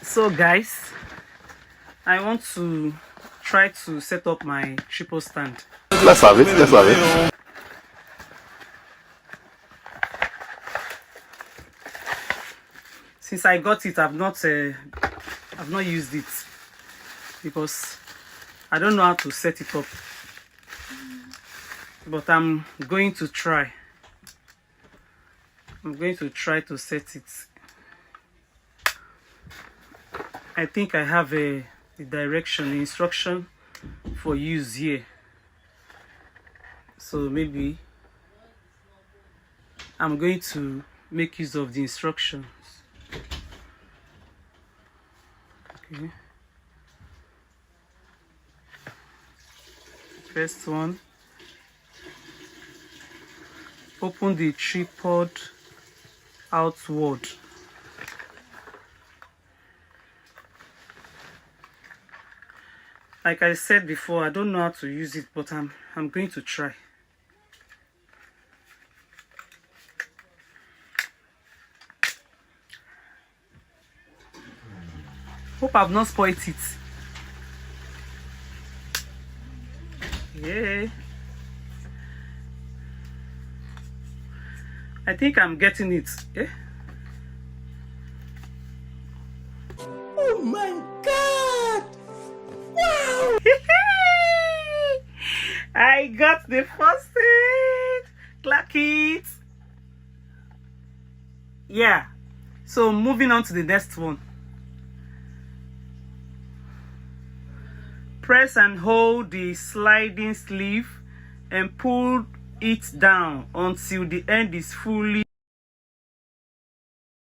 So guys, I want to try to set up my triple stand. Let's have it. Let's have it. Since I got it, I've not used it because I don't know how to set it up. But I'm going to try. I'm going to try to set it. I think I have the direction, the instruction for use here. So maybe I'm going to make use of the instructions. Okay. First one, open the tripod outward. Like I said before, I don't know how to use it, but I'm going to try. Hope I've not spoiled it. Yeah. I think I'm getting it. Yeah? Oh my God! Wow! I got the first hit. Clack it. Yeah. So moving on to the next one. Press and hold the sliding sleeve and pull it down until the end is fully